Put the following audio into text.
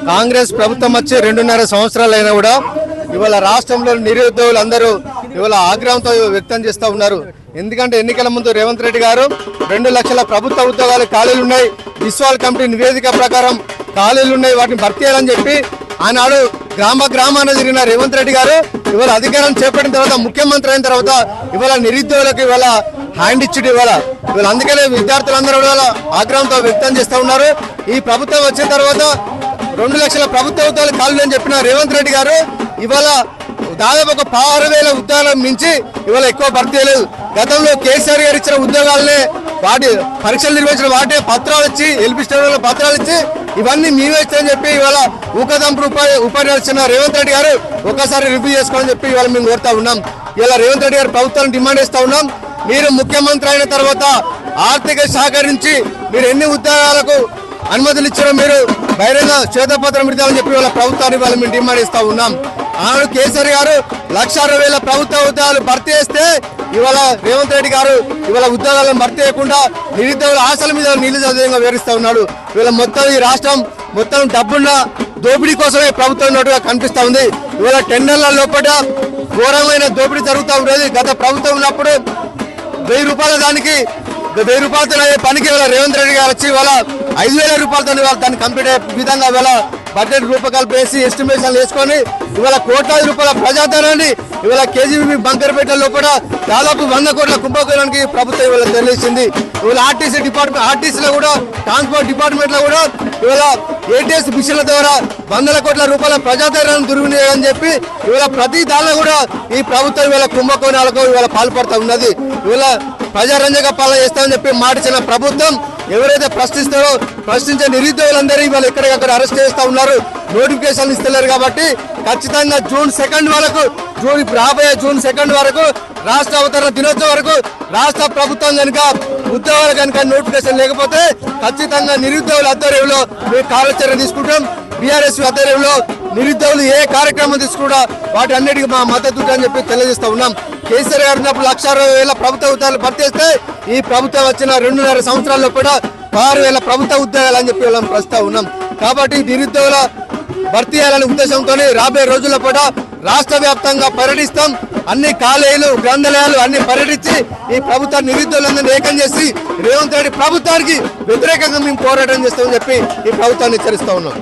కాంగ్రెస్ ప్రభుత్వం వచ్చి 2.5 సంవత్సరాలు అయినా కూడా ఇవాళ రాష్ట్రంలో నిరుద్యోగులందరూ ఇవాళ ఆగ్రహంతో వ్యక్తం చేస్తూ ఉన్నారు. ఎందుకంటే ఎన్నికల ముందు రేవంత్ రెడ్డి గారు 2 లక్షల ప్రభుత్వ ఉద్యోగాలు ఖాళీలు ఉన్నాయి, విశ్వాల్ కమిటీ నివేదిక ప్రకారం ఖాళీలు ఉన్నాయి, వాటిని భర్తీ చేయాలని చెప్పి ఆనాడు గ్రామాన తిరిగిన రేవంత్ రెడ్డి గారు ఇవాళ అధికారం చేపట్టిన తర్వాత ముఖ్యమంత్రి అయిన తర్వాత ఇవాళ నిరుద్యోగులకు ఇవాళ హ్యాండ్ ఇచ్చి ఇవాళ అందుకనే విద్యార్థులందరూ ఇవాళ ఆగ్రహంతో వ్యక్తం చేస్తూ ఉన్నారు. ఈ ప్రభుత్వం వచ్చిన తర్వాత 2 లక్షల ప్రభుత్వ ఉద్యోగాలు ఖాళీ అని చెప్పిన రేవంత్ రెడ్డి గారు ఇవాళ దాదాపు ఒక 6,000 ఉద్యోగాలను మించి ఇవాళ ఎక్కువ భర్తీ లేదు. గతంలో కేసీఆర్ గారు ఇచ్చిన ఉద్యోగాలనే వాటి పరీక్షలు నిర్వహించిన వాటే పత్రాలు ఇచ్చి ఎల్పీ స్టేడియంలో పత్రాలు ఇచ్చి ఇవన్నీ మేమే ఇస్తామని చెప్పి ఇవాళ ఊకదంపుడు ఉపన్యాసిన రేవంత్ రెడ్డి గారు ఒకసారి రివ్యూ చేసుకోవాలని చెప్పి ఇవాళ మేము కోరుతా ఉన్నాం. ఇలా రేవంత్ రెడ్డి గారు ప్రభుత్వాన్ని డిమాండ్ చేస్తా ఉన్నాం. మీరు ముఖ్యమంత్రి అయిన తర్వాత ఆర్థిక శాఖ నుంచి మీరు ఎన్ని ఉద్యోగాలకు అనుమతులు ఇచ్చారో మీరు బహిరంగ శ్వేతపత్రం ఇద్దామని చెప్పి వాళ్ళ ప్రభుత్వాన్ని వాళ్ళు మేము డిమాండ్ ఇస్తా ఉన్నాం. ఆనాడు కేసీఆర్ గారు 1,60,000 ప్రభుత్వ ఉద్యోగాలు భర్తీ చేస్తే ఇవాళ రేవంత్ రెడ్డి గారు ఇవాళ ఉద్యోగాలను భర్తీ చేయకుండా నిరుద్యోగుల ఆశల మీద నీళ్లు చదివంగా వివరిస్తూ ఉన్నాడు. ఇవాళ మొత్తం ఈ రాష్ట్రం మొత్తం డబ్బున్న దోపిడీ కోసమే ప్రభుత్వం ఉన్నట్టుగా కనిపిస్తా ఉంది. ఇవాళ టెండర్ల లోపల ఘోరమైన దోపిడీ జరుగుతూ ఉండేది. గత ప్రభుత్వం ఉన్నప్పుడు 1000 రూపాయల దానికి 1000 రూపాయలతో అయ్యే పనికి ఇవాళ రేవంత్ రెడ్డి గారు వచ్చి ఇవాళ 5,000 రూపాయలతో ఇవాళ దాన్ని కంప్లీట్ అయ్యే విధంగా ఇవాళ బడ్జెట్ రూపకల్పన వేసి ఎస్టిమేషన్లు వేసుకొని ఇవాళ కోట్లాది రూపాయల ప్రజాధనాన్ని ఇవాళ కేజీబీ బంకర్పేట లోపల దాదాపు 100 కోట్ల కుంభకోణానికి ప్రభుత్వం ఇవాళ తెలియజేసింది. ఇవాళ ఆర్టీసీలో కూడా ట్రాన్స్పోర్ట్ డిపార్ట్మెంట్ లో కూడా ఇవాళ ఏటీఎస్ మిషన్ల ద్వారా 100 కోట్ల రూపాయల ప్రజాధనాన్ని దుర్వినియోగం అని చెప్పి ఇవాళ ప్రతి దానిలో కూడా ఈ ప్రభుత్వం ఇవాళ కుంభకోణాలకు ఇవాళ పాల్పడుతూ ఉన్నది. ఇవాళ ప్రజారంజక పాలన చేస్తామని చెప్పి మాటిచిన ప్రభుత్వం ఎవరైతే ప్రశ్నించే నిరుద్యోగులందరూ ఇవాళ ఎక్కడికక్కడ అరెస్ట్ చేస్తూ ఉన్నారు, నోటిఫికేషన్లు ఇస్తలేరు. కాబట్టి ఖచ్చితంగా రాబోయే జూన్ 2 వరకు రాష్ట్ర అవతరణ దినోత్సవం వరకు రాష్ట్ర ప్రభుత్వం కనుక ఉద్యోగాలు కనుక నోటిఫికేషన్ లేకపోతే ఖచ్చితంగా నిరుద్యోగుల ఆధ్వర్యంలో మేము కార్యాచరణ తీసుకుంటాం. బీఆర్ఎస్ ఆధ్వర్యంలో నిరుద్యోగులు ఏ కార్యక్రమం తీసుకుంటా వాటి అన్నిటికీ మా మద్దతు అని చెప్పి తెలియజేస్తా ఉన్నాం. కేసీఆర్ గారు ఉన్నప్పుడు 1,60,000 ప్రభుత్వ ఉద్యోగాలు భర్తీ చేస్తే ఈ ప్రభుత్వం వచ్చిన 2.5 సంవత్సరాల్లో కూడా 6,000 ప్రభుత్వ ఉద్యోగాలు అని చెప్పి వాళ్ళని ప్రస్తుతం ఉన్నాం. కాబట్టి నిరుద్యోగుల భర్తీ చేయాలనే ఉద్దేశంతో రాబోయే రోజుల్లో కూడా రాష్ట్ర వ్యాప్తంగా పర్యటిస్తాం. అన్ని కాలేజీలు గ్రంథాలయాలు అన్ని పర్యటించి ఈ ప్రభుత్వ నిరుద్యోగులందరినీ ఏకం చేసి రేవంత్ రెడ్డి ప్రభుత్వానికి వ్యతిరేకంగా మేము పోరాటం చేస్తామని చెప్పి ఈ ప్రభుత్వాన్ని హెచ్చరిస్తా ఉన్నాం.